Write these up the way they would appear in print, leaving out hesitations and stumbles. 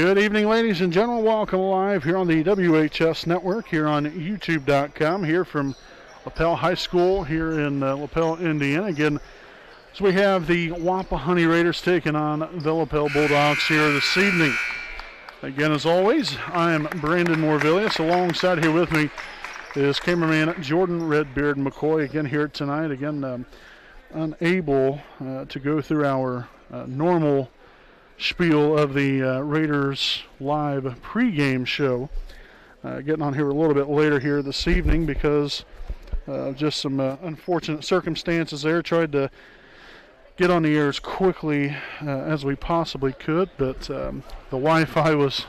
Good evening, ladies and gentlemen. Welcome live here on the WHS Network here on YouTube.com here from Lapel High School here in Lapel, Indiana. Again, so we have the Wapahani Raiders taking on the Lapel Bulldogs here this evening. Again, as always, I am Brandon Morvillius. Alongside here with me is cameraman Jordan Redbeard McCoy. Again here tonight. Again, unable to go through our normal spiel of the Raiders live pregame show. Getting on here a little bit later here this evening because of just some unfortunate circumstances there. Tried to get on the air as quickly as we possibly could, but the Wi-Fi was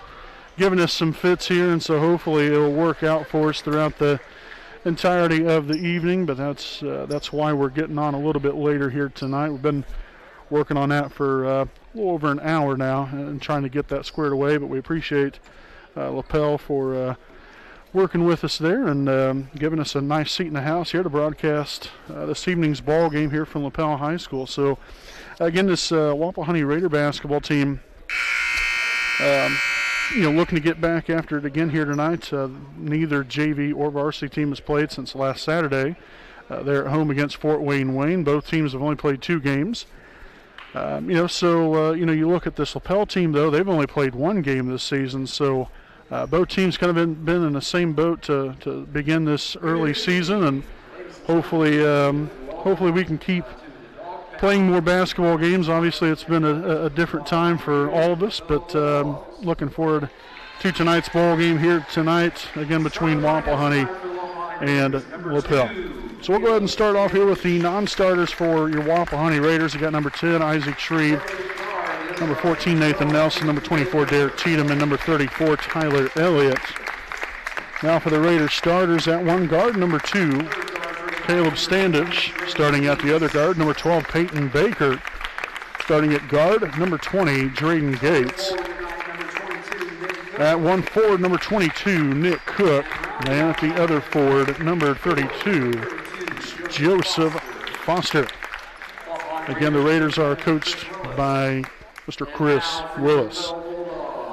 giving us some fits here, and so hopefully it will work out for us throughout the entirety of the evening. But that's why we're getting on a little bit later here tonight. We've been working on that for a little over an hour now and trying to get that squared away, but we appreciate Lapel for working with us there and giving us a nice seat in the house here to broadcast this evening's ball game here from Lapel High School. So again, this Wapahani Raider basketball team looking to get back after it again here tonight. Neither JV or varsity team has played since last Saturday. They're at home against Fort Wayne. Both teams have only played 2 games. You look at this Lapel team, though, they've only played 1 game this season, so both teams kind of been in the same boat to begin this early season, and hopefully we can keep playing more basketball games. Obviously, it's been a different time for all of us, but looking forward to tonight's ball game here tonight, again between Wapahani and Lapel. So we'll go ahead and start off here with the non-starters for your Wapahani Raiders. You got number 10, Isaac Shreve, number 14, Nathan Nelson, number 24, Derek Cheatham, and number 34, Tyler Elliott. Now for the Raiders starters at one guard, number 2, Caleb Standish. Starting at the other guard, number 12, Peyton Baker. Starting at guard, number 20, Drayden Gates. At one forward, number 22, Nick Cook. And at the other forward, number 32, Joseph Foster. Again, the Raiders are coached by Mr. Chris Willis.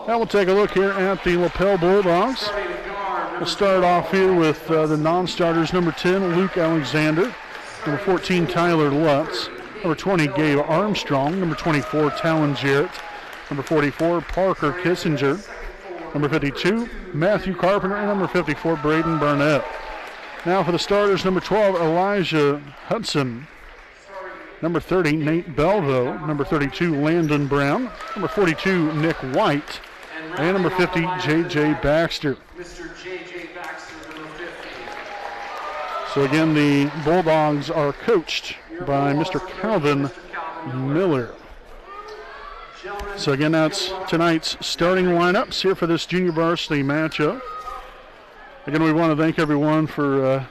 Now we'll take a look here at the Lapel Bulldogs. We'll start off here with the non-starters. Number 10, Luke Alexander. Number 14, Tyler Lutz. Number 20, Gabe Armstrong. Number 24, Talon Jarrett. Number 44, Parker Kissinger. Number 52, Matthew Carpenter, and number 54, Braden Burnett. Now for the starters, number 12, Elijah Hudson. Number 30, Nate Belvo. Number 32, Landon Brown. Number 42, Nick White. And number 50, J.J. Baxter. So again, the Bulldogs are coached by Mr. Calvin Miller. So again, that's tonight's starting lineups here for this junior varsity matchup. Again, we want to thank everyone for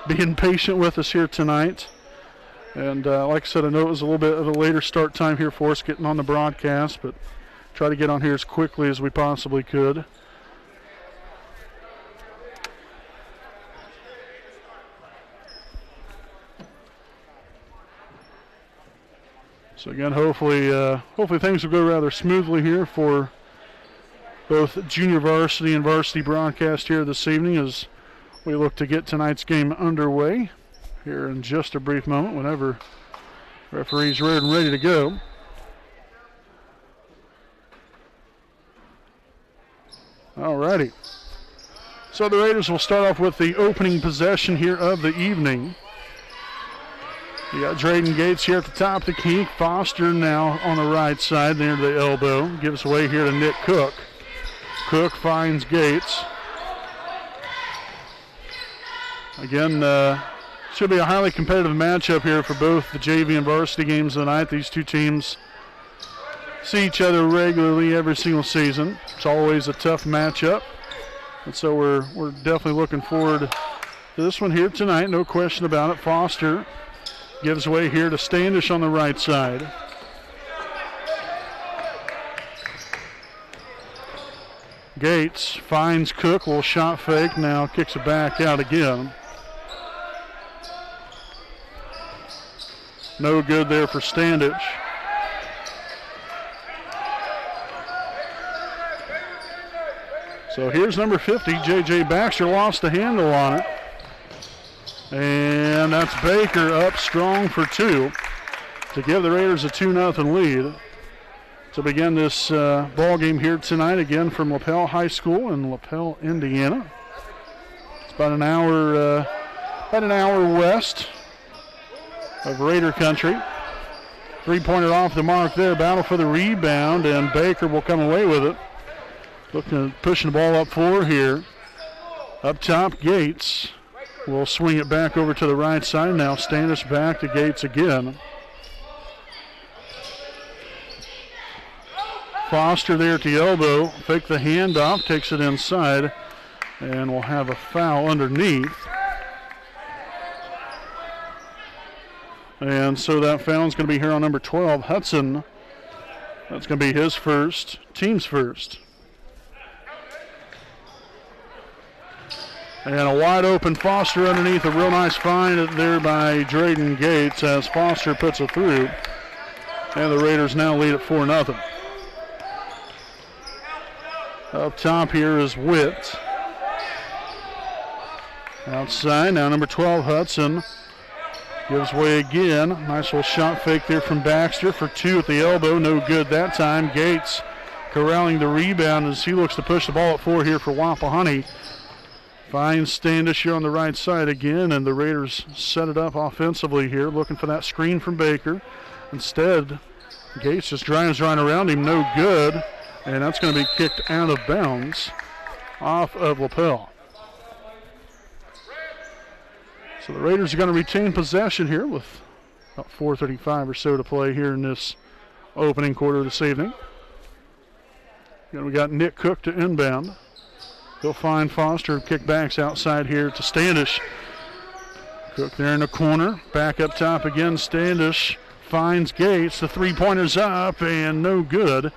being patient with us here tonight. And like I said, I know it was a little bit of a later start time here for us getting on the broadcast, but try to get on here as quickly as we possibly could. So again, hopefully things will go rather smoothly here for both junior varsity and varsity broadcast here this evening as we look to get tonight's game underway here in just a brief moment whenever the referee's ready to go. Alrighty. So the Raiders will start off with the opening possession here of the evening. You got Drayden Gates here at the top of the key. Foster now on the right side near the elbow. Gives away here to Nick Cook. Cook finds Gates. Again, should be a highly competitive matchup here for both the JV and varsity games tonight. These two teams see each other regularly every single season. It's always a tough matchup. And so we're definitely looking forward to this one here tonight. No question about it. Foster gives away here to Standish on the right side. Gates finds Cook, little shot fake, now kicks it back out again. No good there for Standish. So here's number 50, J.J. Baxter lost the handle on it. And that's Baker up strong for 2 to give the Raiders a 2-0 lead. To begin this ball game here tonight, again from Lapel High School in Lapel, Indiana. It's about an hour west of Raider country. 3-pointer off the mark there. Battle for the rebound, and Baker will come away with it. Looking at pushing the ball up floor here. Up top, Gates will swing it back over to the right side. Now Standish back to Gates again. Foster there at the elbow. Fake the handoff, takes it inside, and we'll have a foul underneath. And so that foul is going to be here on number 12, Hudson. That's going to be his first, team's first. And a wide open Foster underneath, a real nice find there by Drayden Gates as Foster puts it through. And the Raiders now lead at 4-0. Up top here is Witt. Outside, now number 12, Hudson. Gives way again. Nice little shot fake there from Baxter for 2 at the elbow. No good that time. Gates corralling the rebound as he looks to push the ball at 4 here for Wapahani. Finds Standish here on the right side again, and the Raiders set it up offensively here, looking for that screen from Baker. Instead, Gates just drives right around him. No good. And that's going to be kicked out of bounds off of Lapel. So the Raiders are going to retain possession here with about 4:35 or so to play here in this opening quarter this evening. Again, we got Nick Cook to inbound. He'll find Foster, kickbacks outside here to Standish. Cook there in the corner. Back up top again, Standish finds Gates. The 3-pointer's up and no good.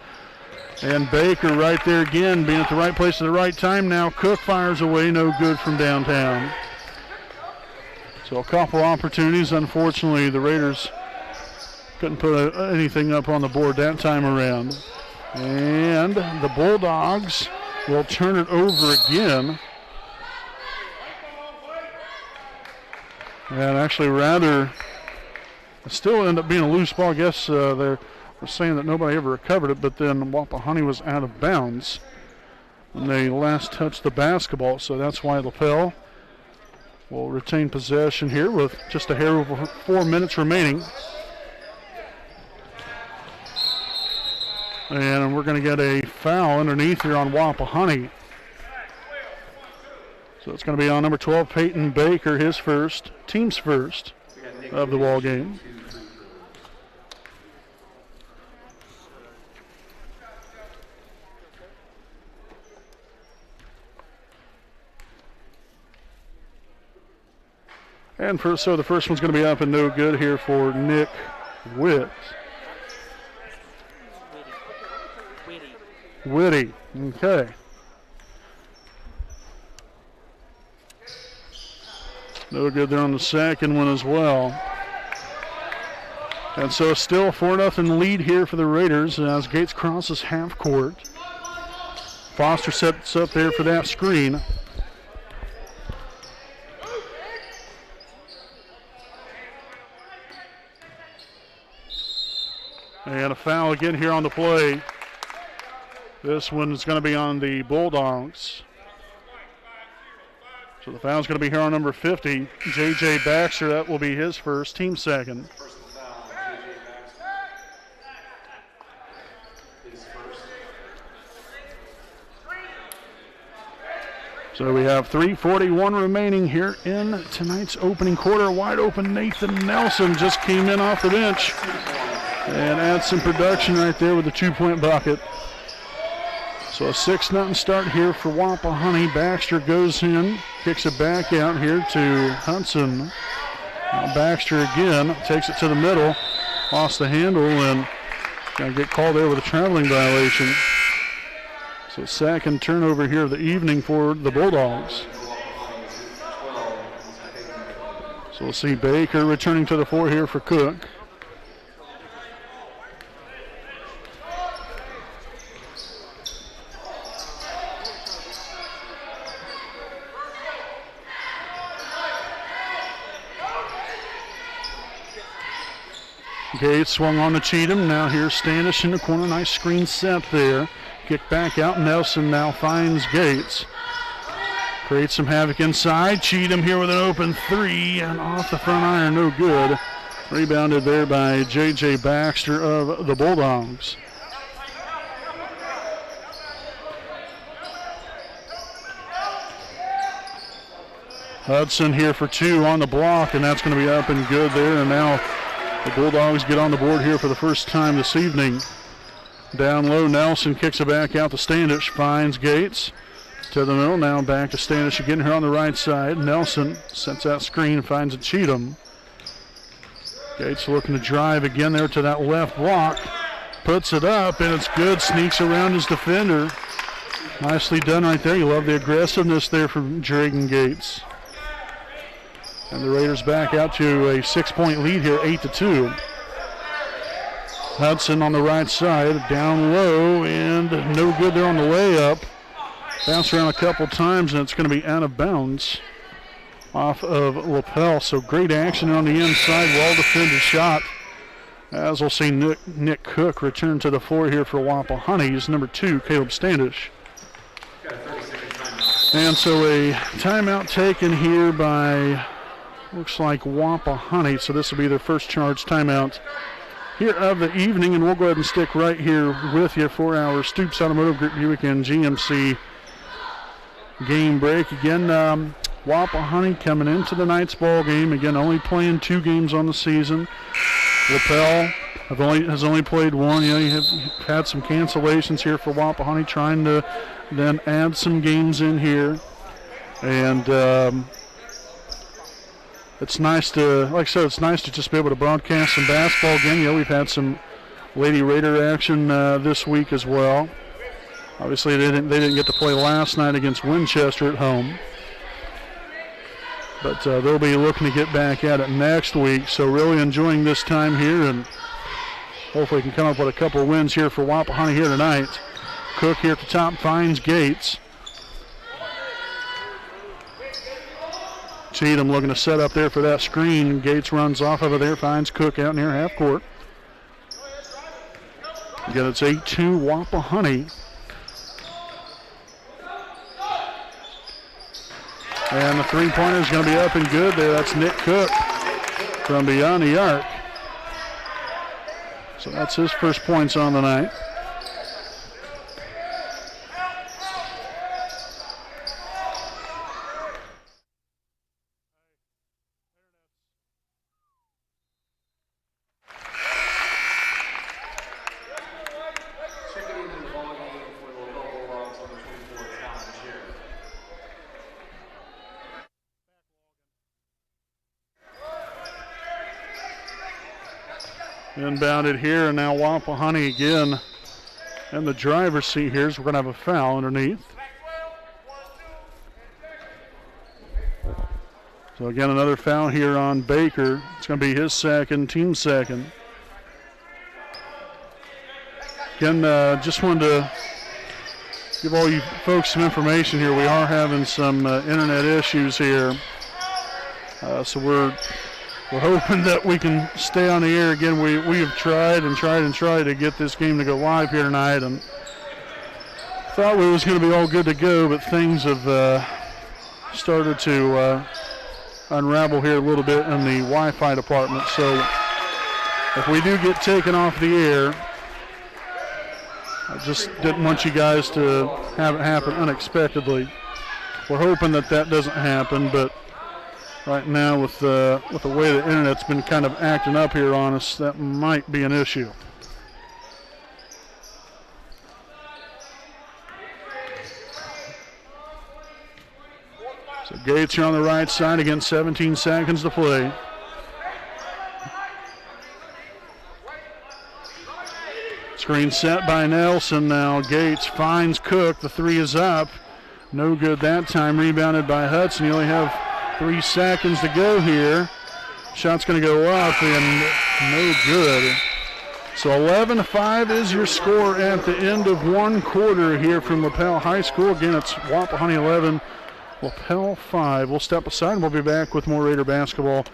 And Baker right there again, being at the right place at the right time now. Cook fires away, no good from downtown. So a couple opportunities. Unfortunately, the Raiders couldn't put anything up on the board that time around. And the Bulldogs will turn it over again. And actually still end up being a loose ball. I guess they're saying that nobody ever recovered it, but then Wapahani was out of bounds when they last touched the basketball. So that's why Lapel will retain possession here with just a hair over 4 minutes remaining. And we're going to get a foul underneath here on Wapahani. So it's going to be on number 12, Peyton Baker, his first, team's first of the ball game. And so the first one's going to be up and no good here for Nick Witt. Whitty. Okay. No good there on the second one as well. And so still a 4-0 lead here for the Raiders as Gates crosses half court. Foster sets up there for that screen. And a foul again here on the play. This one is going to be on the Bulldogs. So the foul is going to be here on number 50, J.J. Baxter. That will be his first, team second. So we have 3:41 remaining here in tonight's opening quarter. Wide open Nathan Nelson just came in off the bench and adds some production right there with the 2-point bucket. So a 6-0 start here for Wapahani. Baxter goes in, kicks it back out here to Hudson. Now Baxter again takes it to the middle, lost the handle, and going to get called there with a traveling violation. So second turnover here of the evening for the Bulldogs. So we'll see Baker returning to the floor here for Cook. Gates swung on to Cheatham. Now here's Standish in the corner. Nice screen set there. Kick back out. Nelson now finds Gates. Creates some havoc inside. Cheatham here with an open three and off the front iron. No good. Rebounded there by J.J. Baxter of the Bulldogs. Hudson here for two on the block, and that's going to be up and good there. And now the Bulldogs get on the board here for the first time this evening. Down low, Nelson kicks it back out to Standish, finds Gates to the middle. Now back to Standish again here on the right side. Nelson sets that screen, finds it Cheatham. Gates looking to drive again there to that left block. Puts it up, and it's good. Sneaks around his defender. Nicely done right there. You love the aggressiveness there from Dragon Gates. And the Raiders back out to a 6-point lead here, 8-2. Hudson on the right side, down low, and no good there on the layup. Bounced around a couple times, and it's going to be out of bounds off of Lapel. So great action on the inside, well-defended shot. As we'll see Nick Cook return to the floor here for Wapahani. He's number 2, Caleb Standish. And so a timeout taken here by, looks like Wapahani. So this will be their first charge timeout here of the evening, and we'll go ahead and stick right here with you for our Stoops Automotive Group Buick and GMC game break. Again, Wapahani coming into the night's ball game. Again, only playing 2 games on the season. Lapel has only played 1. You have had some cancellations here for Wapahani, trying to then add some games in here. And it's nice to, like I said, it's nice to just be able to broadcast some basketball again. We've had some Lady Raider action this week as well. Obviously, they didn't get to play last night against Winchester at home. But they'll be looking to get back at it next week. So really enjoying this time here, and hopefully can come up with a couple of wins here for Wapahani here tonight. Cook here at the top finds Gates. Cheatham looking to set up there for that screen. Gates runs off of it there, finds Cook out near half court. Again, it's 8-2 Wapahani. And the three-pointer is going to be up and good there. That's Nick Cook from beyond the arc. So that's his first points on the night. Inbounded here, and now Wapahani again in the driver's seat here, so we're going to have a foul underneath. So again, another foul here on Baker. It's going to be his second, team second. Again, just wanted to give all you folks some information here. We are having some internet issues here, so we're hoping that we can stay on the air again. We have tried to get this game to go live here tonight, and thought we was going to be all good to go, but things have started to unravel here a little bit in the Wi-Fi department. So if we do get taken off the air, I just didn't want you guys to have it happen unexpectedly. We're hoping that doesn't happen, but right now, with the way the internet's been kind of acting up here on us, that might be an issue. So Gates here on the right side, again 17 seconds to play. Screen set by Nelson. Now Gates finds Cook. The three is up. No good that time. Rebounded by Hudson. You only have 3 seconds to go here. Shot's going to go up and no good. So 11-5 is your score at the end of one quarter here from Lapel High School. Again, it's Wapahani 11, Lapel 5. We'll step aside and we'll be back with more Raider basketball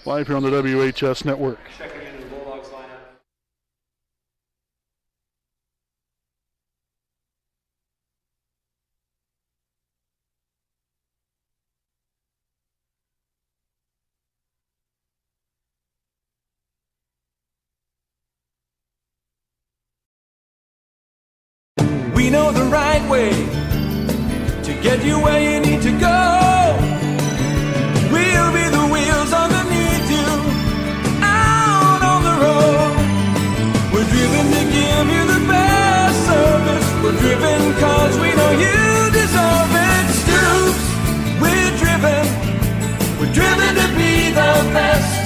live here on the WHS Network. Checking into the Bulldogs lineup. know the right way to get you where you need to go. We'll be the wheels underneath you, out on the road. We're driven to give you the best service. We're driven cause we know you deserve it. Stoops, we're driven to be the best.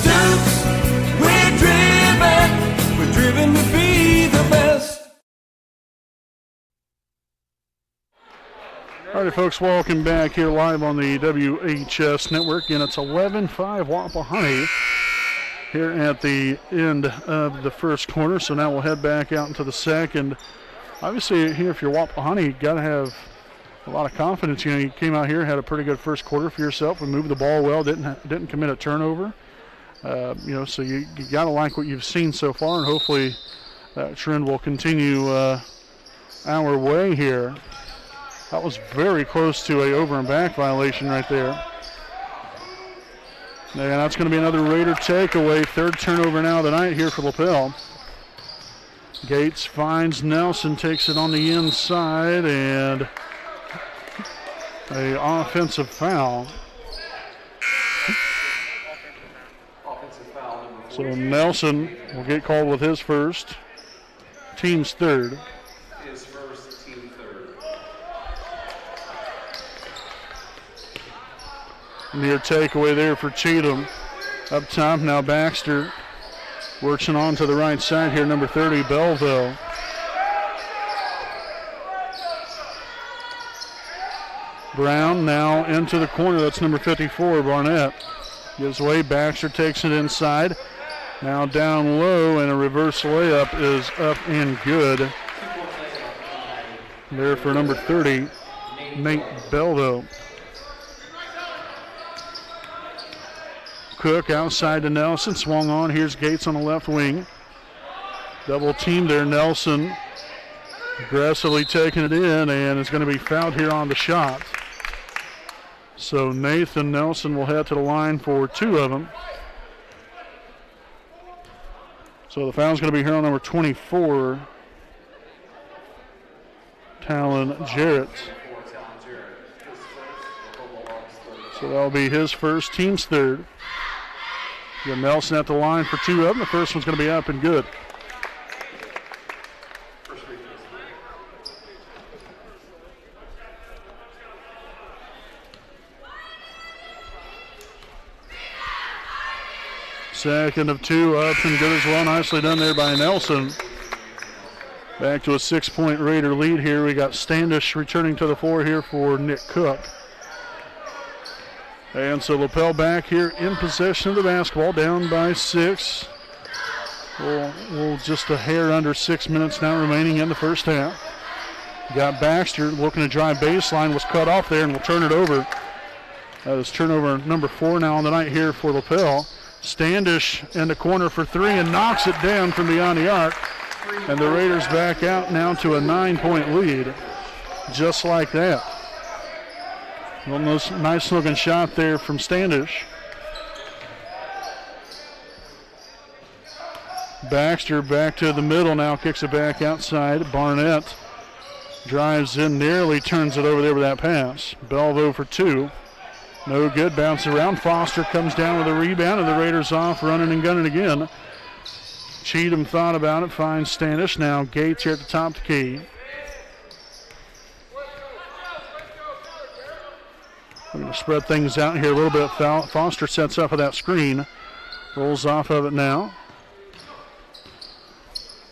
Stoops, we're driven to be the best. All right, folks, welcome back here live on the WHS Network, and it's 11-5 Wapahani here at the end of the first quarter. So now we'll head back out into the second. Obviously, here, if you're Wapahani, you got to have a lot of confidence. You know, you came out here, had a pretty good first quarter for yourself, and moved the ball well, didn't commit a turnover. You know, so you got to like what you've seen so far, and hopefully that trend will continue our way here. That was very close to a over and back violation right there. And that's going to be another Raider takeaway. Third turnover now of the night here for Lapel. Gates finds Nelson, takes it on the inside, and an offensive foul. So Nelson will get called with his first, team's third. His first, team third. Near takeaway there for Cheatham. Up top now Baxter works it on to the right side here, number 30, Belleville. Brown now into the corner, that's number 54, Barnett. Gives way, Baxter takes it inside. Now down low, and a reverse layup is up and good. There for number 30, Nate Belleville. Cook outside to Nelson, swung on. Here's Gates on the left wing. Double team there, Nelson aggressively taking it in, and is going to be fouled here on the shot. So Nathan Nelson will head to the line for two of them. So the foul's going to be here on number 24, Talon Jarrett. So that'll be his first, team's third. Got Nelson at the line for two of them. The first one's going to be up and good. Second of two, up and good as well. Nicely done there by Nelson. Back to a 6-point Raider lead here. We got Standish returning to the floor here for Nick Cook. And so Lapel back here in possession of the basketball, down by 6. We'll just a hair under 6 minutes now remaining in the first half. Got Baxter looking to drive baseline, was cut off there, and we'll turn it over. That is turnover number 4 now on the night here for Lapel. Standish in the corner for three and knocks it down from beyond the arc. And the Raiders back out now to a 9-point lead. Just like that. Almost nice looking shot there from Standish. Baxter back to the middle now, kicks it back outside. Barnett drives in, nearly turns it over there with that pass. Belleville for two. No good, bounce around. Foster comes down with a rebound, and the Raiders off, running and gunning again. Cheatham thought about it, finds Standish. Now Gates here at the top of the key. We're going to spread things out here a little bit. Foster sets up with that screen. Rolls off of it now.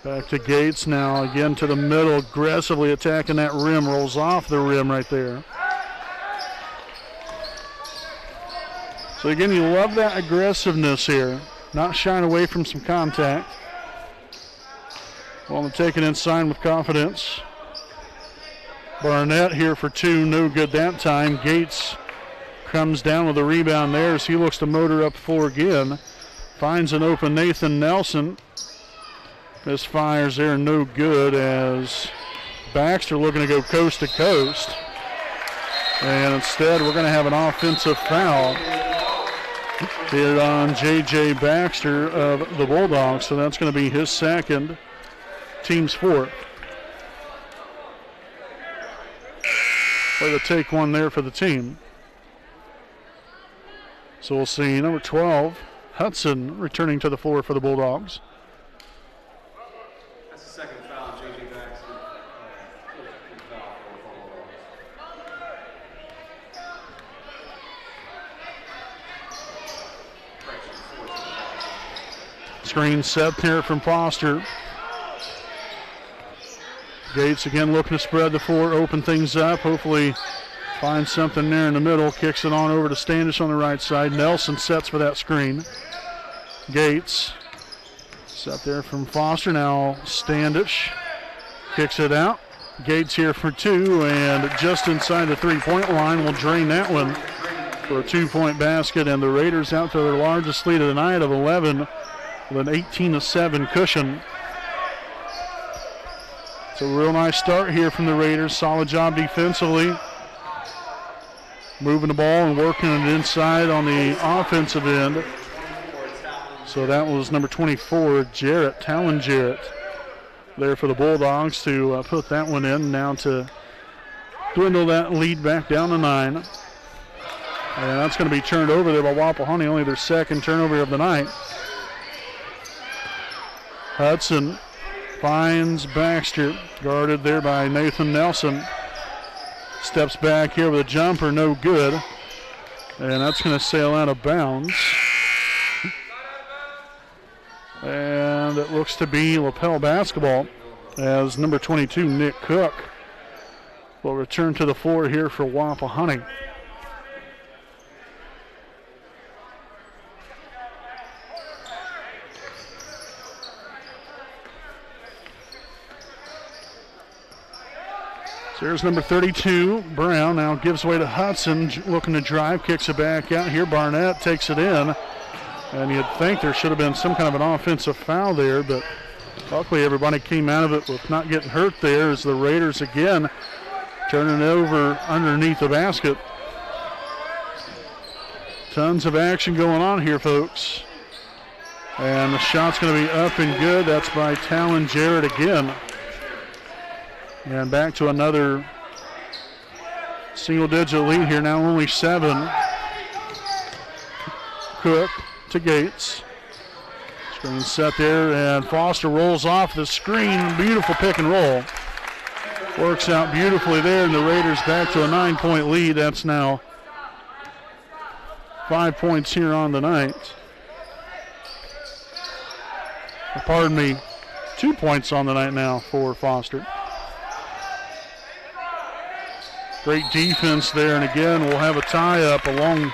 Back to Gates now, again to the middle, aggressively attacking that rim. Rolls off the rim right there. So again, you love that aggressiveness here. Not shying away from some contact. Well, they're taking inside with confidence. Barnett here for two, no good that time. Gates comes down with a rebound there as he looks to motor up floor again. Finds an open Nathan Nelson. Misfires there, no good, as Baxter looking to go coast to coast. And instead we're going to have an offensive foul here on J.J. Baxter of the Bulldogs. So that's going to be his second, team's fourth. Way to take one there for the team. So we'll see number 12, Hudson, returning to the floor for the Bulldogs. That's the second foul, J.J. Baxter. Fifth foul for the Bulldogs. Screen set there from Foster. Gates again looking to spread the floor, open things up, hopefully find something there in the middle. Kicks it on over to Standish on the right side. Nelson sets for that screen. Gates set there from Foster. Now Standish kicks it out. Gates here for two, and just inside the three-point line will drain that one for a two-point basket, and the Raiders out to their largest lead of the night of 11 with an 18-7 cushion. It's a real nice start here from the Raiders. Solid job defensively. Moving the ball and working it inside on the offensive end. So that was number 24, Jarrett, Talon Jarrett, there for the Bulldogs to put that one in. Now to dwindle that lead back down to 9. And that's going to be turned over there by Wapahani, only their second turnover of the night. Hudson finds Baxter, guarded there by Nathan Nelson. Steps back here with a jumper, no good. And that's going to sail out of bounds. And it looks to be Lapel basketball as number 22, Nick Cook, will return to the floor here for Wapahani. There's number 32, Brown, now gives way to Hudson, looking to drive, kicks it back out here. Barnett takes it in, and you'd think there should have been some kind of an offensive foul there, but luckily everybody came out of it with not getting hurt there as the Raiders again turning it over underneath the basket. Tons of action going on here, folks. And the shot's going to be up and good. That's by Talon Jarrett again. And back to another single-digit lead here, now only 7. Cook to Gates. Screen set there, and Foster rolls off the screen. Beautiful pick and roll. Works out beautifully there, and the Raiders back to a 9-point lead. That's now 5 points here on the night. Pardon me, 2 points on the night now for Foster. Great defense there, and again, we'll have a tie-up along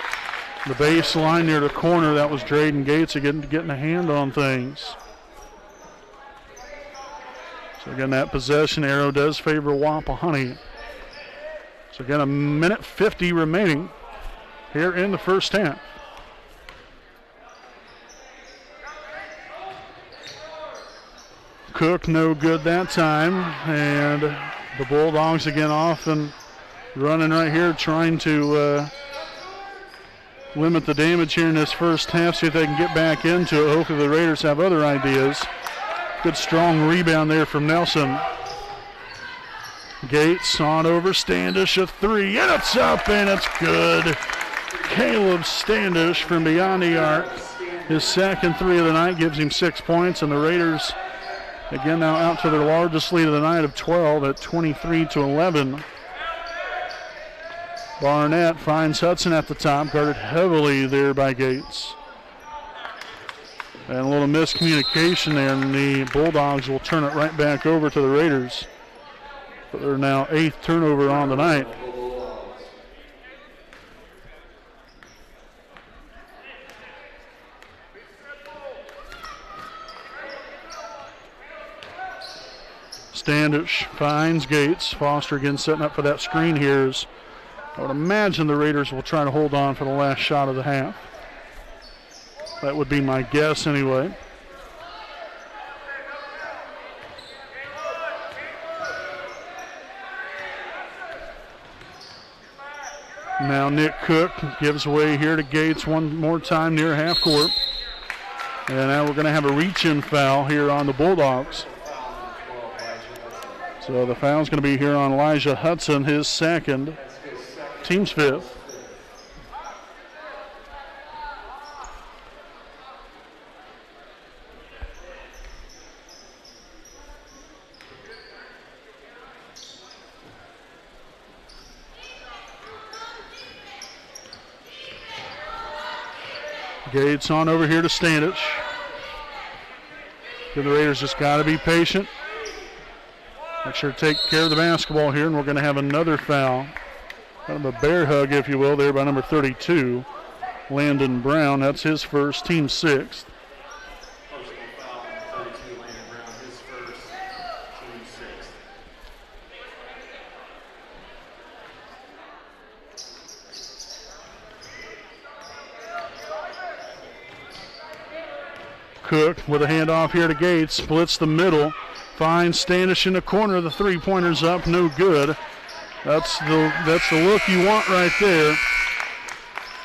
the baseline near the corner. That was Drayden Gates again getting a hand on things. So again, that possession arrow does favor Wapahani. So again, 1:50 remaining here in the first half. Cook no good that time, and the Bulldogs again off and running right here, trying to limit the damage here in this first half, see if they can get back into it. Hopefully the Raiders have other ideas. Good strong rebound there from Nelson. Gates on over, Standish a 3, and it's up and it's good. Caleb Standish from beyond the arc. His second 3 of the night gives him 6 points, and the Raiders again now out to their largest lead of the night of 12 at 23-11. Barnett finds Hudson at the top, guarded heavily there by Gates. And a little miscommunication there, and the Bulldogs will turn it right back over to the Raiders. But they're now 8th turnover on the night. Standish finds Gates. Foster again setting up for that screen here. I would imagine the Raiders will try to hold on for the last shot of the half. That would be my guess anyway. Now Nick Cook gives away here to Gates one more time near half court. And now we're going to have a reach-in foul here on the Bulldogs. So the foul's going to be here on Elijah Hudson, his second. team's fifth. Gates on over here to Standich. The Raiders just got to be patient. Make sure to take care of the basketball here, and we're going to have another foul. Kind of a bear hug, if you will, there by number 32, Landon Brown. That's his first, team sixth. Personal foul, 32, Landon Brown, his first, team sixth. Cook with a handoff here to Gates, splits the middle, finds Standish in the corner. The three-pointer's up, no good. That's the look you want right there.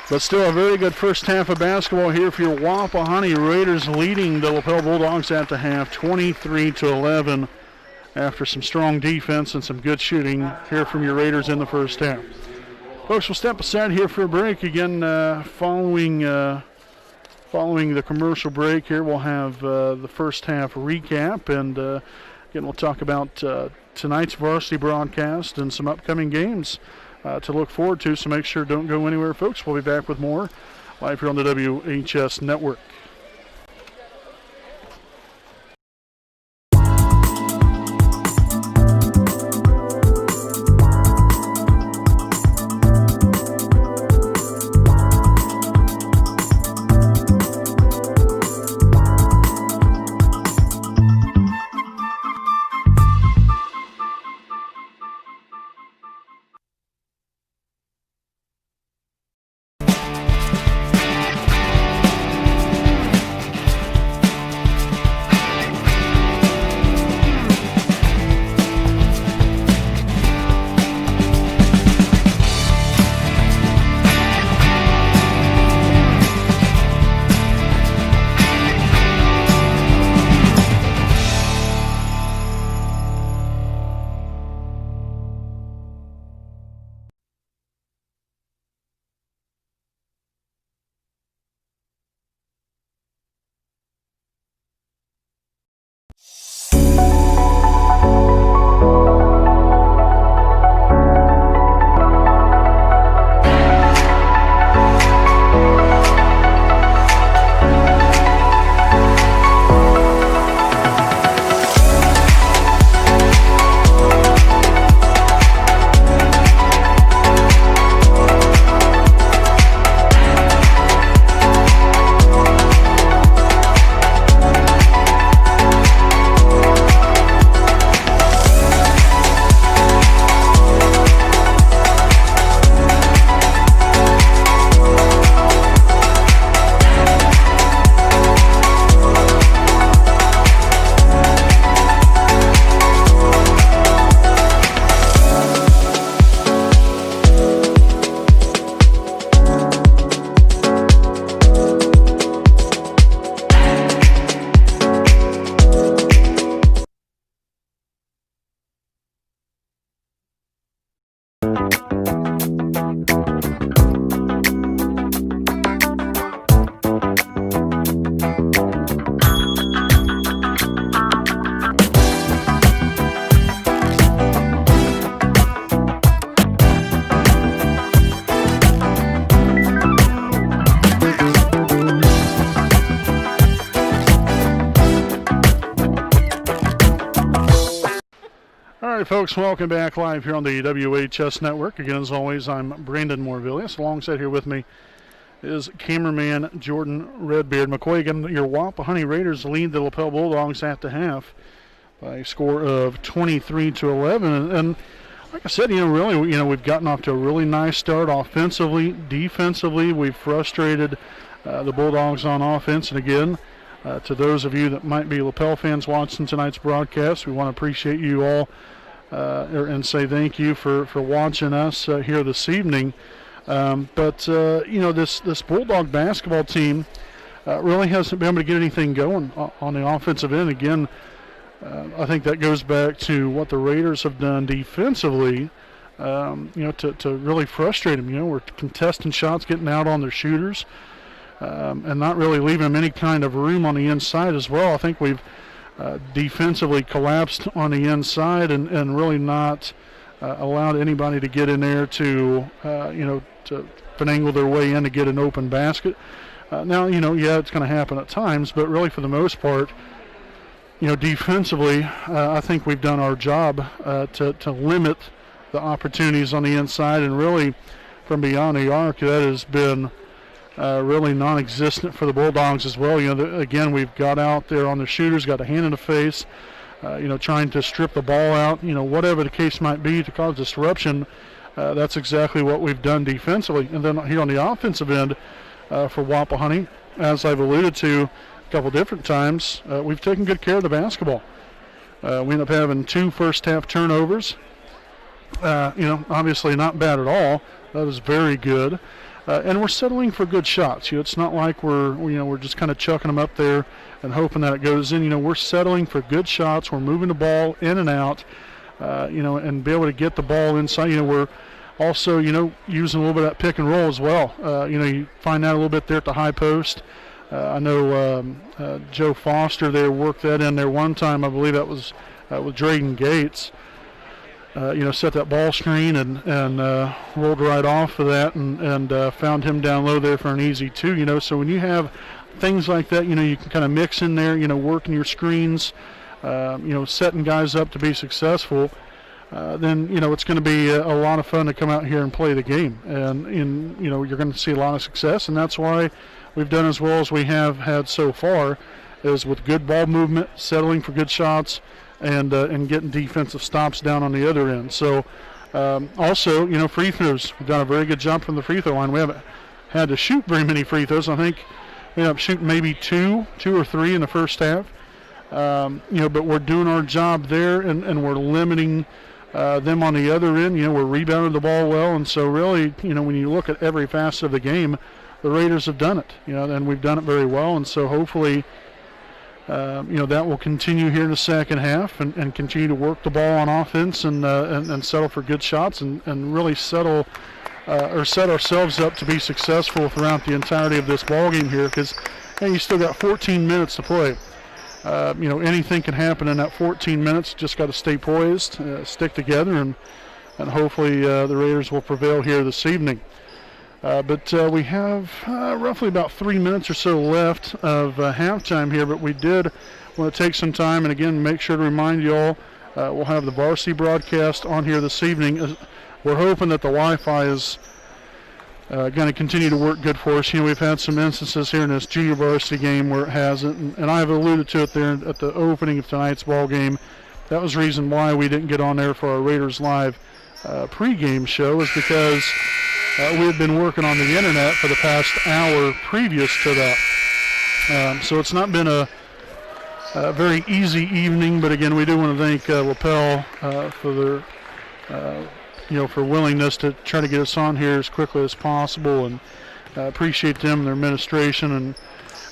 But still a very good first half of basketball here for your Wapahani Raiders, leading the Lapel Bulldogs at the half, 23-11, after some strong defense and some good shooting here from your Raiders in the first half. Folks, we'll step aside here for a break. Again, following the commercial break here, we'll have the first half recap, and again, we'll talk about tonight's varsity broadcast and some upcoming games to look forward to, so make sure don't go anywhere, folks. We'll be back with more live here on the WHS Network. Folks, welcome back live here on the WHS Network. Again, as always, I'm Brandon Morvillius. Alongside here with me is cameraman Jordan Redbeard McCoy. Again, your Wapahani Raiders lead the Lapel Bulldogs at the half by a score of 23-11. And like I said, we've gotten off to a really nice start offensively. Defensively, we've frustrated the Bulldogs on offense. And again, to those of you that might be Lapel fans watching tonight's broadcast, we want to appreciate you all and say thank you for watching us here this evening. This Bulldog basketball team really hasn't been able to get anything going on the offensive end. Again, I think that goes back to what the Raiders have done defensively. to really frustrate them. We're contesting shots, getting out on their shooters, and not really leaving them any kind of room on the inside as well. I think we've defensively collapsed on the inside and really not allowed anybody to get in there to finagle their way in to get an open basket. Now, it's going to happen at times, but really for the most part, defensively, I think we've done our job to limit the opportunities on the inside, and really from beyond the arc, that has been really non-existent for the Bulldogs as well. Again, we've got out there on the shooters, got a hand in the face, trying to strip the ball out, whatever the case might be to cause disruption. That's exactly what we've done defensively. And then here on the offensive end for Wapahani, as I've alluded to a couple different times, we've taken good care of the basketball. We end up having 2 first-half turnovers. Obviously not bad at all. That is very good. And we're settling for good shots. It's not like we're just kind of chucking them up there and hoping that it goes in. We're settling for good shots. We're moving the ball in and out, and be able to get the ball inside. We're also, using a little bit of that pick and roll as well. You find that a little bit there at the high post. I know Joe Foster there worked that in there one time. I believe that was with Drayden Gates. Set that ball screen and rolled right off of that and found him down low there for an easy 2. So when you have things like that, you can kind of mix in there, working your screens, setting guys up to be successful, then, it's going to be a lot of fun to come out here and play the game. And you're going to see a lot of success, and that's why we've done as well as we have had so far, is with good ball movement, settling for good shots, and getting defensive stops down on the other end. So also, free throws. We've done a very good job from the free throw line. We haven't had to shoot very many free throws. I think we ended up shooting maybe two or three in the first half. But we're doing our job there, and we're limiting them on the other end. We're rebounding the ball well, and so really, when you look at every facet of the game, the Raiders have done it, and we've done it very well, and so hopefully that will continue here in the second half and continue to work the ball on offense and settle for good shots and really set ourselves up to be successful throughout the entirety of this ball game here, because you still got 14 minutes to play. Anything can happen in that 14 minutes. Just got to stay poised, stick together, and hopefully the Raiders will prevail here this evening. But we have roughly about 3 minutes or so left of halftime here, but we did want to take some time and again make sure to remind you all we'll have the varsity broadcast on here this evening. We're hoping that the Wi-Fi is going to continue to work good for us. We've had some instances here in this junior varsity game where it hasn't, and I've alluded to it there at the opening of tonight's ball game. That was the reason why we didn't get on there for our Raiders Live pregame show, is because we had been working on the internet for the past hour previous to that. So it's not been a very easy evening, but again, we do want to thank Lapel for their for willingness to try to get us on here as quickly as possible, and appreciate them and their administration and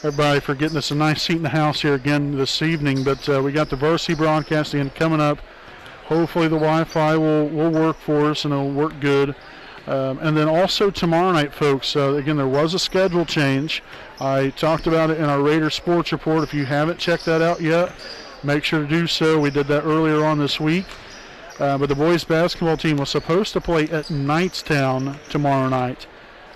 everybody for getting us a nice seat in the house here again this evening. But we got the varsity broadcast again coming up. Hopefully the Wi-Fi will work for us and it'll work good. And then also tomorrow night, folks, again, there was a schedule change. I talked about it in our Raider Sports Report. If you haven't checked that out yet, make sure to do so. We did that earlier on this week. But the boys basketball team was supposed to play at Knightstown tomorrow night.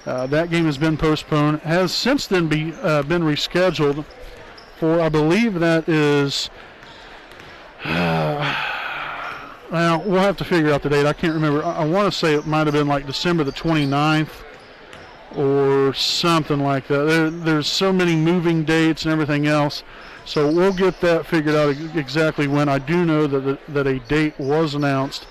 That game has been postponed, has since then been rescheduled for, I believe that is, well, we'll have to figure out the date. I can't remember. I want to say it might have been like December the 29th or something like that. There's so many moving dates and everything else. So we'll get that figured out exactly when. I do know that a date was announced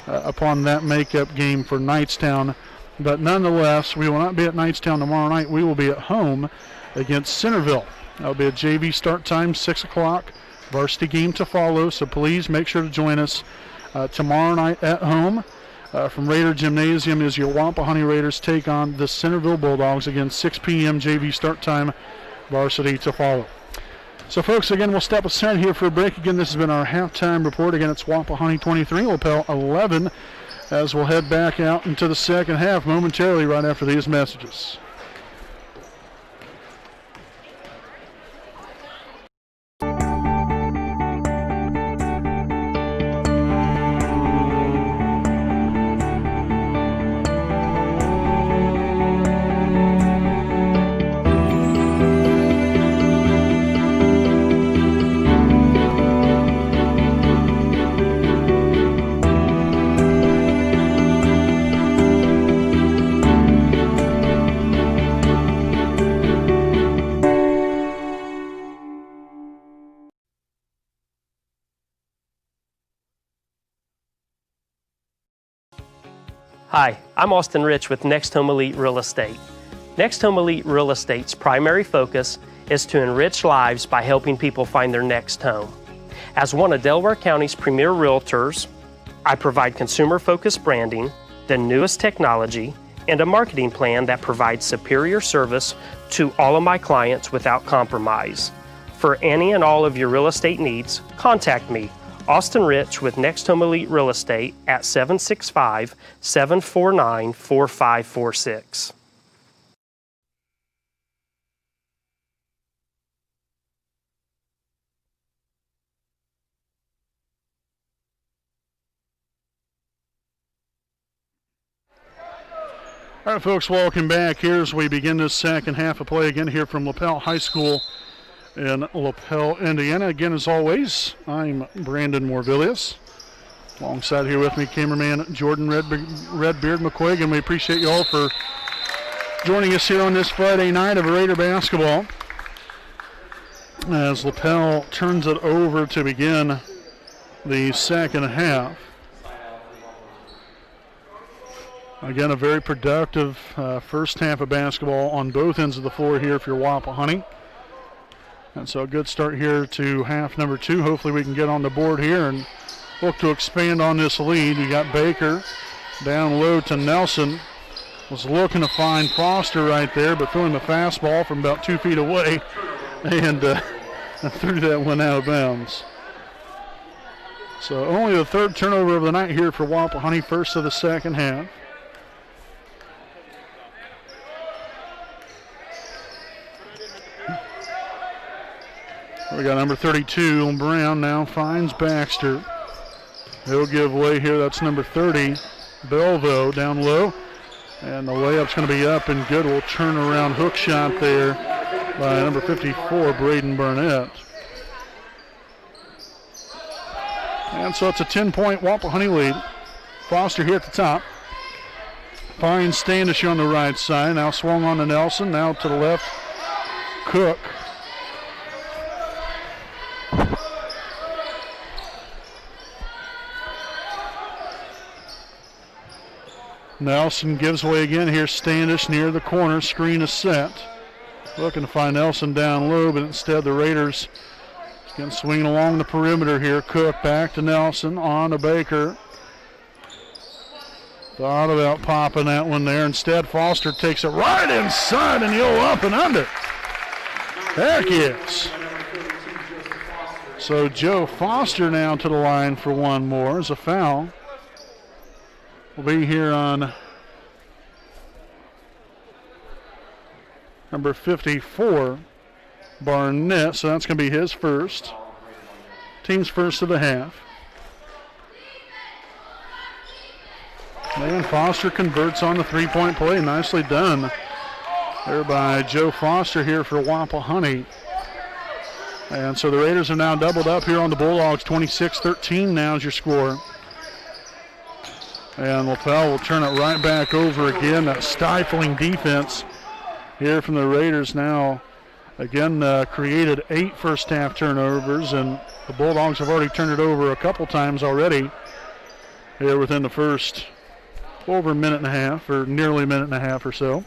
upon that makeup game for Knightstown. But nonetheless, we will not be at Knightstown tomorrow night. We will be at home against Centerville. That'll be a JV start time, 6 o'clock. Varsity game to follow, so please make sure to join us tomorrow night at home. From Raider Gymnasium is your Wapahani Raiders take on the Centerville Bulldogs. Again, 6 p.m. JV start time, varsity to follow. So, folks, again, we'll step aside here for a break. Again, this has been our halftime report. Again, it's Wapahani 23, Lapel 11. as we'll head back out into the second half momentarily right after these messages. Hi, I'm Austin Rich with Next Home Elite Real Estate. Next Home Elite Real Estate's primary focus is to enrich lives by helping people find their next home. As one of Delaware County's premier realtors, I provide consumer-focused branding, the newest technology, and a marketing plan that provides superior service to all of my clients without compromise. For any and all of your real estate needs, contact me, Austin Rich with Next Home Elite Real Estate at 765-749-4546. All right, folks, welcome back here as we begin this second half of play again here from Lapel High School in Lapel, Indiana. Again, as always, I'm Brandon Morvillius. Alongside here with me, cameraman Jordan Redbeard McQuigg, and we appreciate you all for joining us here on this Friday night of Raider basketball. As Lapel turns it over to begin the second half. Again, a very productive first half of basketball on both ends of the floor here for Wapahani. And so a good start here to half number 2. Hopefully we can get on the board here and look to expand on this lead. You got Baker down low to Nelson. Was looking to find Foster right there, but throwing the fastball from about 2 feet away and threw that one out of bounds. So only the third turnover of the night here for Wapahani, first of the second half. We got number 32, Brown, now finds Baxter. He'll give way here. That's number 30, Belvo, down low. And the layup's going to be up and good. We'll turn around hook shot there by number 54, Braden Burnett. And so it's a 10-point Wapahani lead. Foster here at the top. Finds Standish on the right side. Now swung on to Nelson. Now to the left, Cook. Nelson gives way again here. Standish near the corner. Screen is set. Looking to find Nelson down low, but instead the Raiders can swing along the perimeter here. Cook back to Nelson. On to Baker. Thought about popping that one there. Instead, Foster takes it right inside and he'll up and under. Heck yes. So Joe Foster now to the line for one more as a foul. Will be here on number 54, Barnett. So that's going to be his first. Team's first of the half. And Foster converts on the three-point play. Nicely done there by Joe Foster here for Wapahani. And so the Raiders are now doubled up here on the Bulldogs. 26-13 now is your score. And Lapel will turn it right back over again. That stifling defense here from the Raiders now again created 8 first half turnovers, and the Bulldogs have already turned it over a couple times already here within the first over a minute and a half, or nearly a minute and a half or so.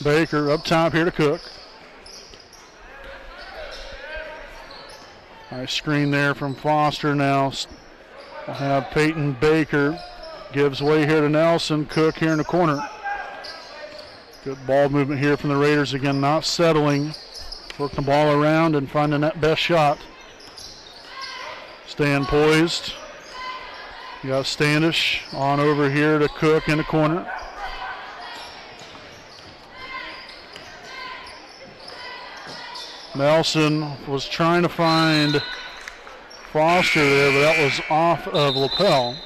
Baker up top here to Cook. Nice screen there from Foster. Now we'll have Peyton Baker. Gives way here to Nelson. Cook here in the corner. Good ball movement here from the Raiders. Again, not settling. Work the ball around and finding that best shot. Staying poised. You got Standish on over here to Cook in the corner. Nelson was trying to find Foster there, but that was off of Lapel.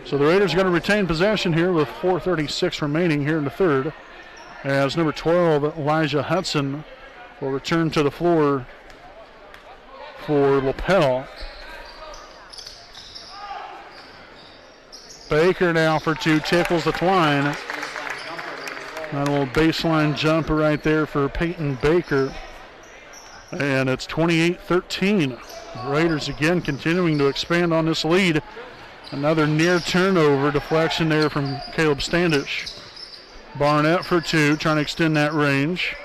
So the Raiders are going to retain possession here with 4:36 remaining here in the third, as number 12, Elijah Hudson, will return to the floor for Lapel. Baker now for two, tickles the twine. That little baseline jumper right there for Peyton Baker. And it's 28-13. Raiders again continuing to expand on this lead. Another near turnover, deflection there from Caleb Standish. Barnett for two, trying to extend that range.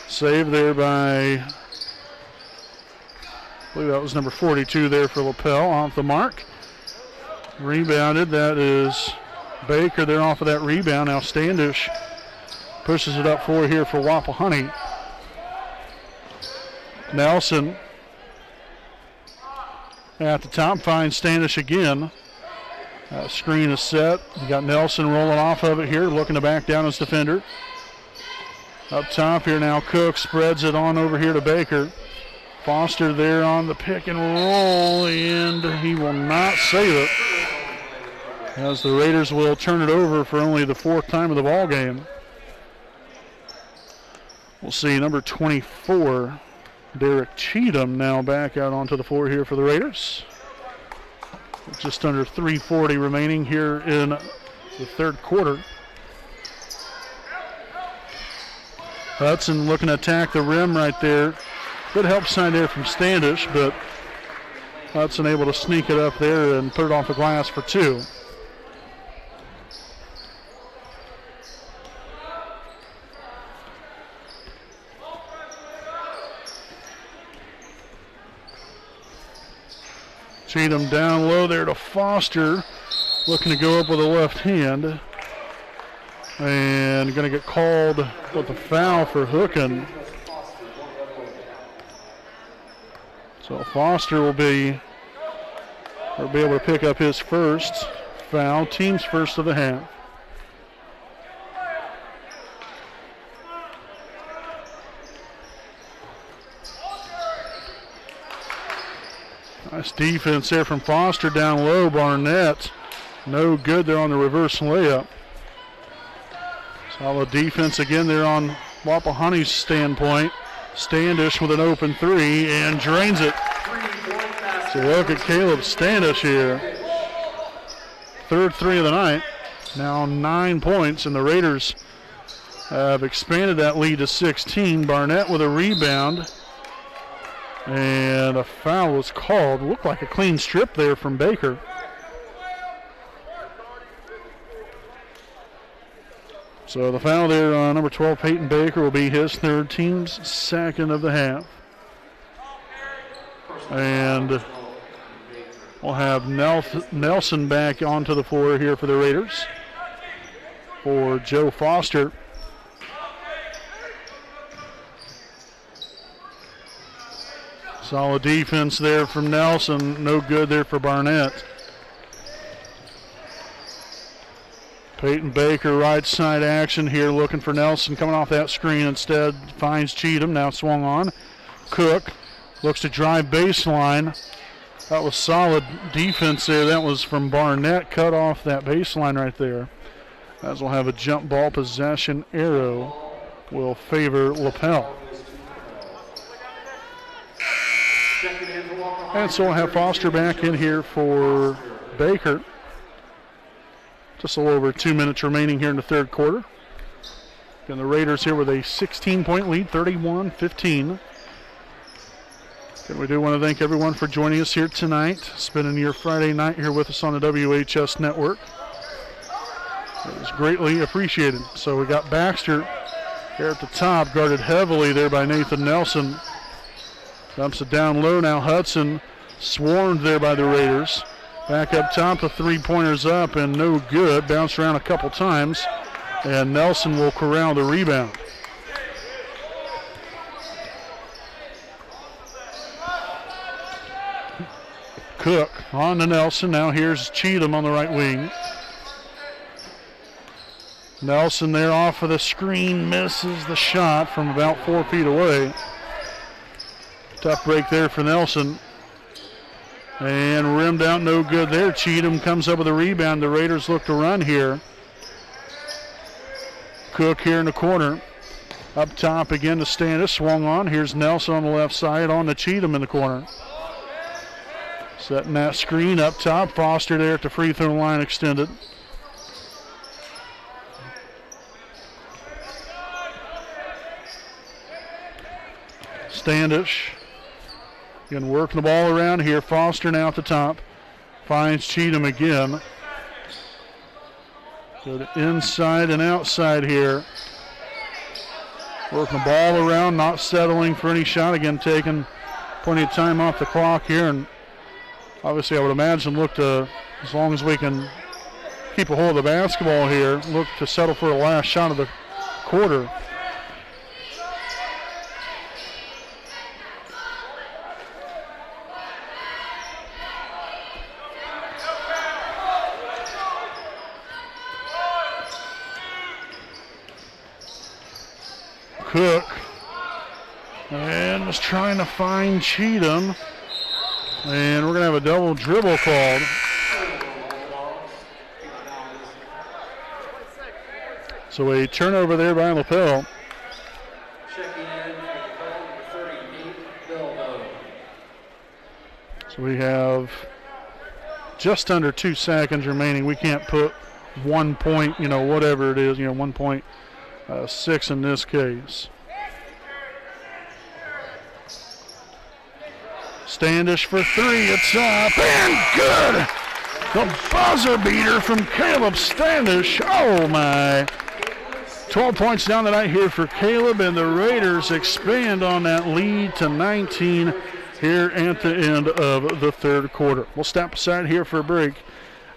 Save there by, I believe that was number 42 there for Lapel, off the mark. Rebounded, that is Baker there off of that rebound. Now Standish pushes it up for here for Wapahani. Nelson at the top finds Standish again. Screen is set. You got Nelson rolling off of it here, looking to back down his defender. Up top here now, Cook spreads it on over here to Baker. Foster there on the pick and roll, and he will not save it, as the Raiders will turn it over for only the fourth time of the ball game. We'll see number 24, Derek Cheatham, now back out onto the floor here for the Raiders. Just under 3:40 remaining here in the third quarter. Hudson looking to attack the rim right there. Good help sign there from Standish, but Hudson able to sneak it up there and put it off the glass for two. Cheatham down low there to Foster, looking to go up with a left hand. And going to get called with a foul for hooking. So Foster will be able to pick up his first foul, team's first of the half. Nice defense there from Foster down low. Barnett, no good there on the reverse layup. Solid defense again there on Wapahani's standpoint. Standish with an open three and drains it. So look at Caleb Standish here. Third three of the night. Now 9 points, and the Raiders have expanded that lead to 16. Barnett with a rebound. And a foul was called. Looked like a clean strip there from Baker. So the foul there on number 12, Peyton Baker, will be his third, team's second of the half. And we'll have Nelson back onto the floor here for the Raiders for Joe Foster. Solid defense there from Nelson. No good there for Barnett. Peyton Baker, right side action here, looking for Nelson, coming off that screen instead. Finds Cheatham, now swung on. Cook looks to drive baseline. That was solid defense there. That was from Barnett, cut off that baseline right there. As we'll have a jump ball possession arrow will favor Lapel. And so we'll have Foster back in here for Baker. Just a little over 2 minutes remaining here in the third quarter. And the Raiders here with a 16-point lead, 31-15. And we do want to thank everyone for joining us here tonight, spending your Friday night here with us on the WHS Network. It was greatly appreciated. So we got Baxter here at the top, guarded heavily there by Nathan Nelson. Dumps it down low now. Hudson swarmed there by the Raiders. Back up top, the three-pointers up and no good. Bounced around a couple times. And Nelson will corral the rebound. Cook on to Nelson. Now here's Cheatham on the right wing. Nelson there off of the screen, misses the shot from about 4 feet away. Tough break there for Nelson. And rimmed out, no good there. Cheatham comes up with a rebound. The Raiders look to run here. Cook here in the corner. Up top again to Standish, swung on. Here's Nelson on the left side, on to Cheatham in the corner. Setting that screen up top. Foster there at the free throw line extended. Standish. Again, working the ball around here. Foster now at the top. Finds Cheatham again. Go to inside and outside here. Working the ball around, not settling for any shot. Again, taking plenty of time off the clock here. And obviously, I would imagine look to, as long as we can keep a hold of the basketball here, look to settle for the last shot of the quarter. Cook, and was trying to find Cheatham, and we're going to have a double dribble called. So a turnover there by Lapel. Checking in for 38, Bulldogs. So we have just under 2 seconds remaining. We can't put 1 point, whatever it is, 1.6 in this case. Standish for three, it's up and good. The buzzer beater from Caleb Standish. Oh my. 12 points down the night here for Caleb, and the Raiders expand on that lead to 19 here at the end of the third quarter. We'll step aside here for a break,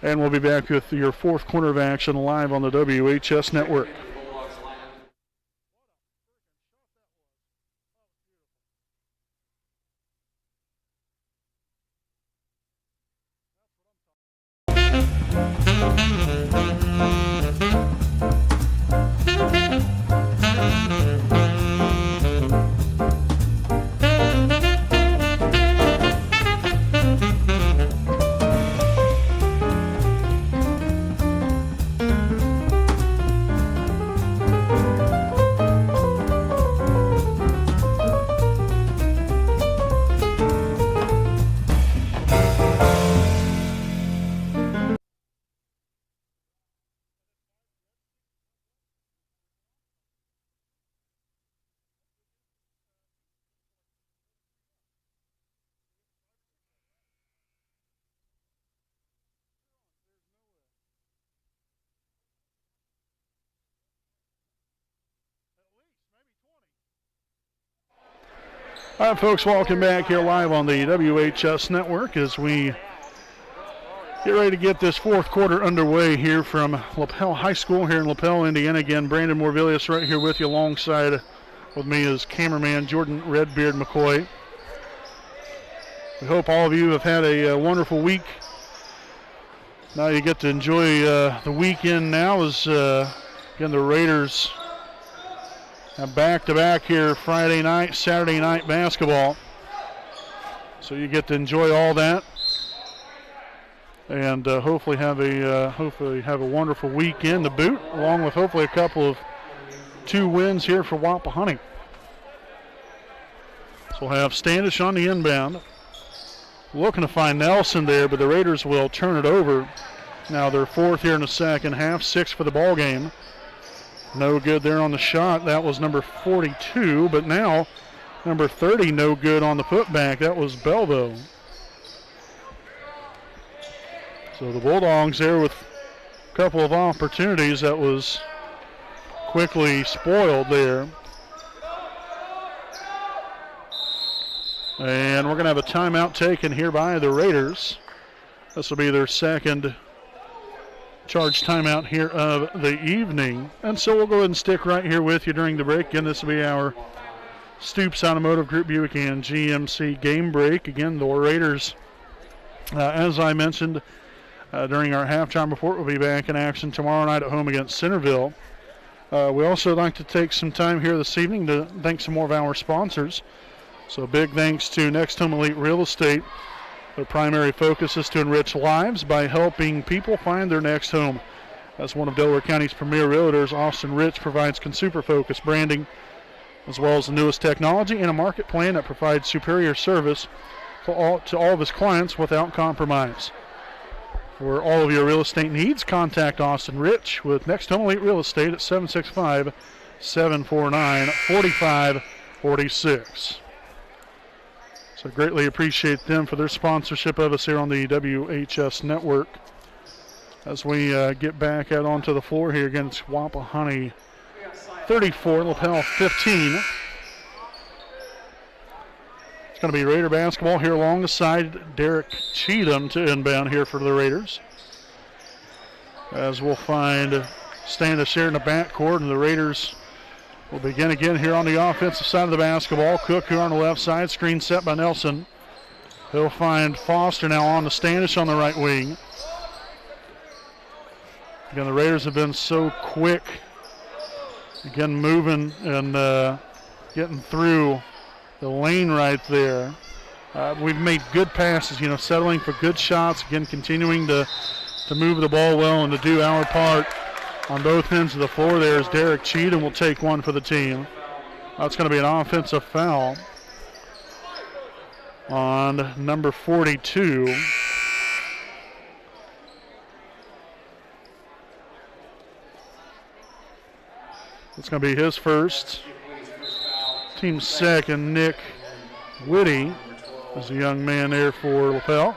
and we'll be back with your fourth quarter of action live on the WHS Network. All right, folks, welcome back here live on the WHS Network as we get ready to get this fourth quarter underway here from Lapel High School here in Lapel, Indiana. Again, Brandon Morvillius right here with you, alongside with me is cameraman Jordan Redbeard McCoy. We hope all of you have had a wonderful week. Now you get to enjoy the weekend now as, again, the Raiders have back-to-back here, Friday night, Saturday night basketball. So you get to enjoy all that, and hopefully have a wonderful weekend to boot, along with hopefully a couple of 2 wins here for Wapahani. So we'll have Standish on the inbound, looking to find Nelson there, but the Raiders will turn it over. Now they're fourth here in the second half, 6 for the ball game. No good there on the shot. That was number 42, but now number 30, no good on the putback. That was Belvo. So the Bulldogs there with a couple of opportunities that was quickly spoiled there. And we're going to have a timeout taken here by the Raiders. This will be their second charge timeout here of the evening. And so we'll go ahead and stick right here with you during the break. Again, this will be our Stoops Automotive Group Buick and GMC game break. Again, the Raiders, as I mentioned during our halftime report, will be back in action tomorrow night at home against Centerville. We also like to take some time here this evening to thank some more of our sponsors. So big thanks to Next Home Elite Real Estate. Their primary focus is to enrich lives by helping people find their next home. As one of Delaware County's premier realtors, Austin Rich provides consumer-focused branding as well as the newest technology and a market plan that provides superior service to all of his clients without compromise. For all of your real estate needs, contact Austin Rich with Next Home Elite Real Estate at 765-749-4546. So greatly appreciate them for their sponsorship of us here on the WHS Network. As we get back out onto the floor here against Wapahani 34, Lapel 15. It's going to be Raider basketball here along the side. Derek Cheatham to inbound here for the Raiders. As we'll find Standish here in the backcourt, and the Raiders will begin again here on the offensive side of the basketball. Cook here on the left side, screen set by Nelson. He'll find Foster now on the Standish on the right wing. Again, the Raiders have been so quick, again moving and getting through the lane right there. We've made good passes, settling for good shots, again continuing to move the ball well and to do our part on both ends of the floor. There's Derek Cheatham will take one for the team. That's going to be an offensive foul on number 42. It's going to be his first. Team second, Nick Whitty is a young man there for Lapel.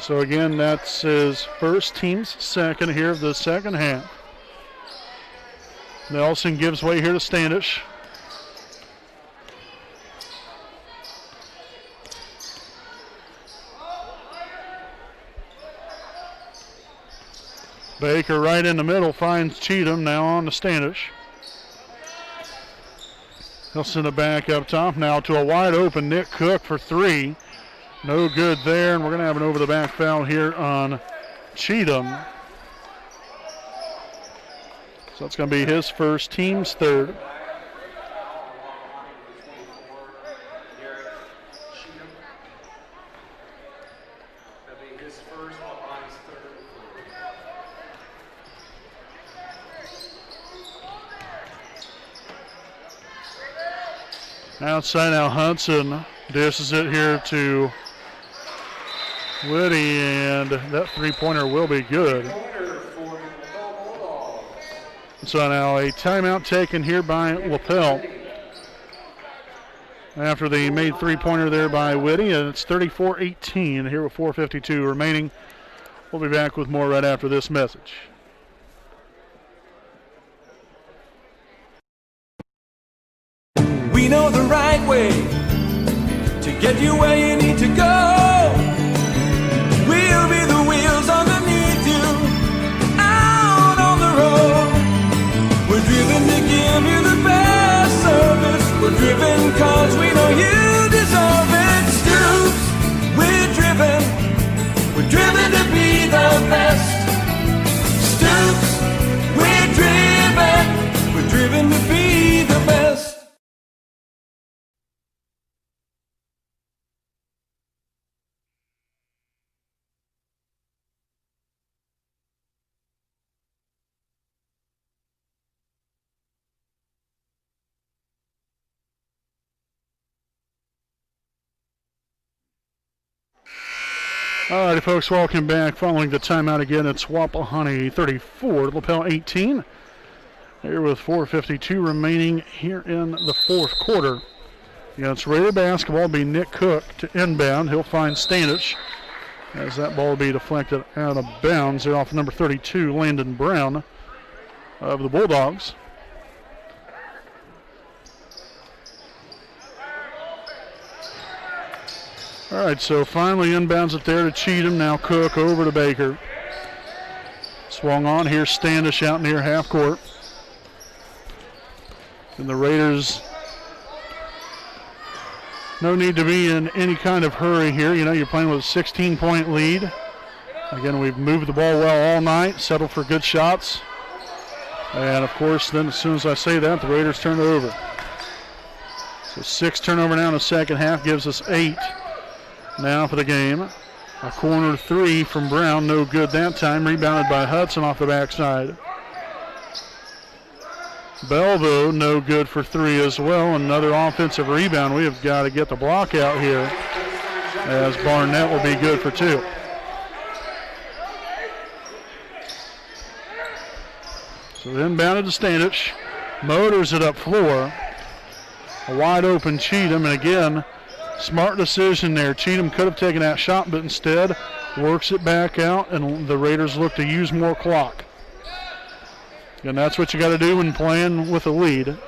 So again, that's his first, team's second here of the second half. Nelson gives way here to Standish. Baker right in the middle finds Cheatham, now on to Standish. He'll send it back up top now to a wide open Nick Cook for three. No good there, and we're going to have an over-the-back foul here on Cheatham. So that's going to be his first, team's third. Outside now Hudson dishes it here to Whitty, and that three-pointer will be good. So now a timeout taken here by Lapel after the made three-pointer there by Whitty, and it's 34-18 here with 4:52 remaining. We'll be back with more right after this message. We know the right way to get you where you need to go. We'll be the wheels underneath you, out on the road. We're driven to give you the best service. We're driven cause we know you deserve it. Stoops, we're driven to be the best. Stoops, we're driven to be the best. All righty, folks, welcome back. Following the timeout again, it's Wapahani 34, Lapel 18. Here with 4:52 remaining here in the fourth quarter. Against Raider basketball will be Nick Cook to inbound. He'll find Standish as that ball will be deflected out of bounds. They're off number 32, Landon Brown of the Bulldogs. All right, so finally inbounds it there to Cheatham. Now Cook over to Baker. Swung on here, Standish out near half court. And the Raiders, no need to be in any kind of hurry here. You know, you're playing with a 16-point lead. Again, we've moved the ball well all night, settled for good shots. And, of course, then as soon as I say that, the Raiders turn it over. So 6 turnover now in the second half gives us 8 now for the game. A corner 3 from Brown, no good that time. Rebounded by Hudson off the backside. Belleville, no good for 3 as well. Another offensive rebound. We have got to get the block out here, as Barnett will be good for 2. So inbounded to Standish. Motors it up floor. A wide open Cheatham, and again, smart decision there. Cheatham could have taken that shot, but instead works it back out, and the Raiders look to use more clock. And that's what you got to do when playing with a lead.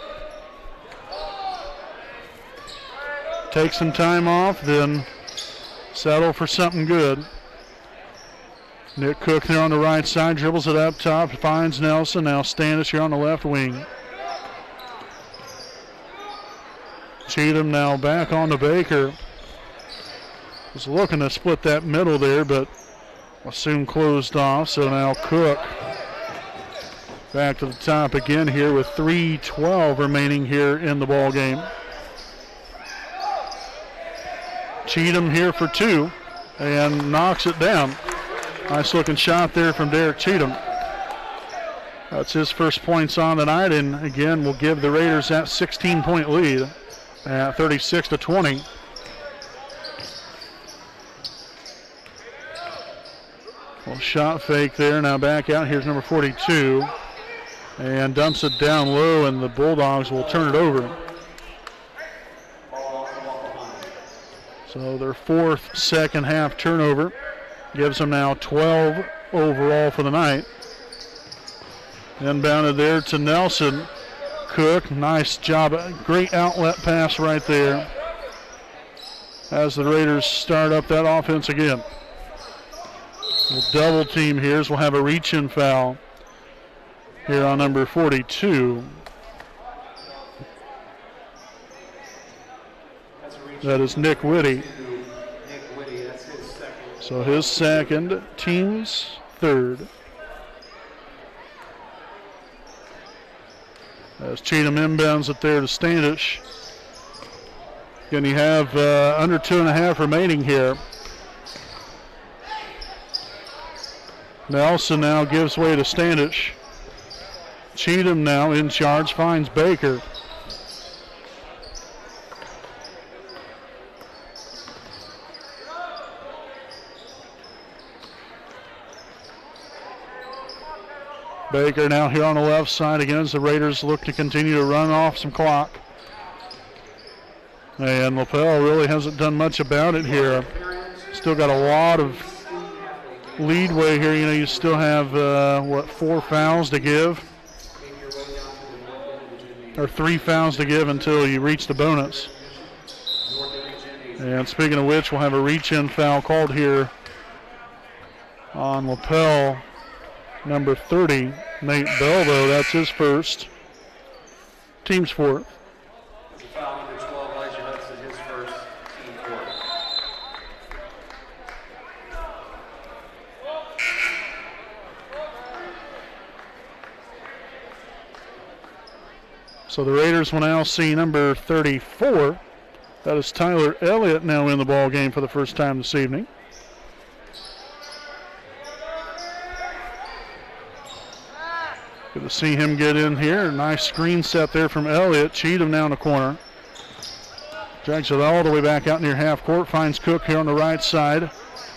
Take some time off, then settle for something good. Nick Cook there on the right side, dribbles it up top, finds Nelson. Now Standish here on the left wing. Cheatham now back on to Baker. Was looking to split that middle there, but was soon closed off. So now Cook back to the top again here with 3:12 remaining here in the ball game. Cheatham here for 2 and knocks it down. Nice looking shot there from Derek Cheatham. That's his first points on the night, and again will give the Raiders that 16-point lead at 36-20. Well, shot fake there. Now back out. Here's number 42. And dumps it down low, and the Bulldogs will turn it over. So their 4th second half turnover gives them now 12 overall for the night. Inbounded there to Nelson. Cook, nice job. Great outlet pass right there as the Raiders start up that offense again. We'll double team here as we'll have a reach-in foul here on number 42. That is Nick Whitty. So his second, team's third. As Cheatham inbounds it there to Standish. Again, you have under 2.5 remaining here. Nelson now gives way to Standish. Cheatham now in charge, finds Baker. Baker now here on the left side again as the Raiders look to continue to run off some clock. And Lapel really hasn't done much about it here. Still got a lot of leadway here. You know, you still have, 4 fouls to give? Or 3 fouls to give until you reach the bonus. And speaking of which, we'll have a reach-in foul called here on Lapel. Number 30, Nate Belvo, that's his first. Team's 4th. Foul number 12, Elijah Hudson, his first, team 4th. So the Raiders will now see number 34. That is Tyler Elliott now in the ball game for the first time this evening. Good to see him get in here. Nice screen set there from Elliott. Cheatham now in the corner. Drags it all the way back out near half court. Finds Cook here on the right side.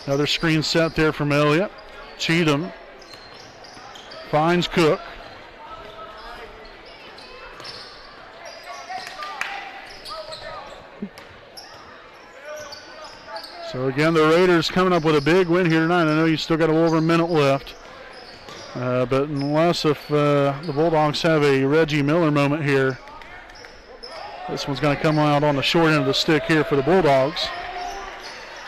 Another screen set there from Elliott. Cheatham finds Cook. So again, the Raiders coming up with a big win here tonight. I know you still got a little over a minute left. But unless if the Bulldogs have a Reggie Miller moment here, this one's going to come out on the short end of the stick here for the Bulldogs.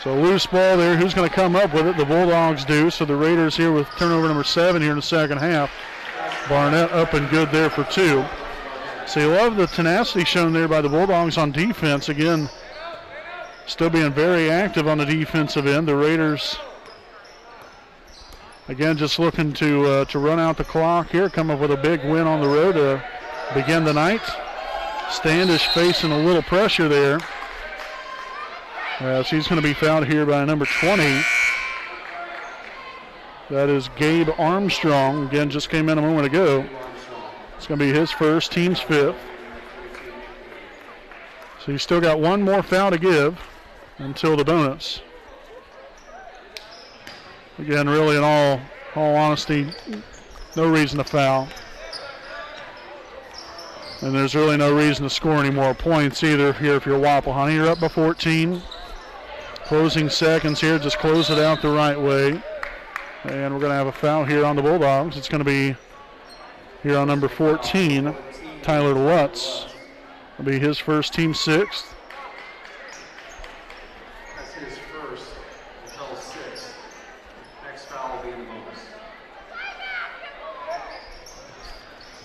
So loose ball there. Who's going to come up with it? The Bulldogs do. So the Raiders here with turnover number 7 here in the second half. Barnett up and good there for 2. So you love the tenacity shown there by the Bulldogs on defense. Again, still being very active on the defensive end. The Raiders, again, just looking to run out the clock here, come up with a big win on the road to begin the night. Standish facing a little pressure there. She's going to be fouled here by number 20. That is Gabe Armstrong. Again, just came in a moment ago. It's going to be his first, team's 5th. So he's still got one more foul to give until the bonus. Again, really in all honesty, no reason to foul. And there's really no reason to score any more points either here if you're Wapahani. You're up by 14. Closing seconds here, just close it out the right way. And we're going to have a foul here on the Bulldogs. It's going to be here on number 14, Tyler Lutz. It'll be his first, team 6th. That's his first, Lapel 6. Next foul will be in the bonus.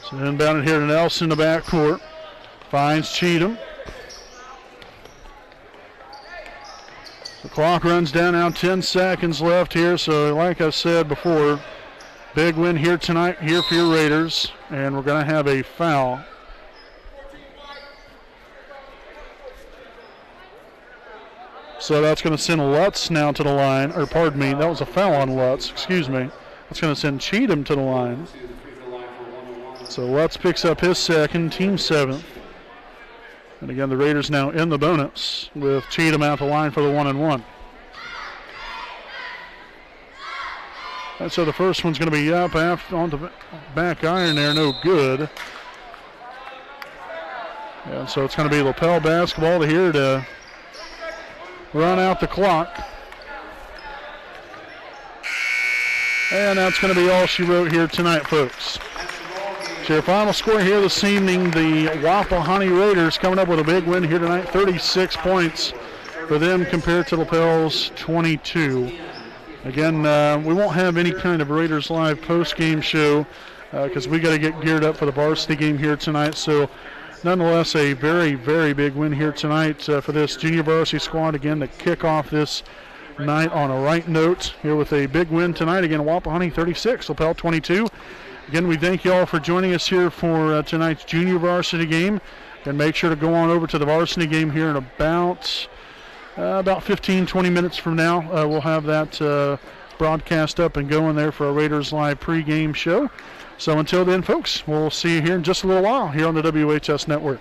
So inbound it here to Nelson in the backcourt. Finds Cheatham. The clock runs down now, 10 seconds left here. So like I said before, big win here tonight here for your Raiders. And we're going to have a foul. So that's going to send Lutz now to the line. Or pardon me, that was a foul on Lutz. Excuse me. That's going to send Cheatham to the line. So Lutz picks up his second, team 7th. And again, the Raiders now in the bonus with Cheatham out the line for the 1-and-1. And so the first one's going to be up on the back iron there, no good. And so it's going to be Lapel basketball here to run out the clock. And that's going to be all she wrote here tonight, folks. So your final score here this evening, the Wapahani Raiders coming up with a big win here tonight, 36 points for them compared to Lapel's 22. Again, we won't have any kind of Raiders Live post-game show because we got to get geared up for the varsity game here tonight. So nonetheless, a very, very big win here tonight for this junior varsity squad. Again, to kick off this night on a right note here with a big win tonight. Again, Wapahani 36, Lapel 22. Again, we thank you all for joining us here for tonight's junior varsity game. And make sure to go on over to the varsity game here in about 15, 20 minutes from now. We'll have that broadcast up and going there for a Raiders Live pregame show. So until then, folks, we'll see you here in just a little while here on the WHS Network.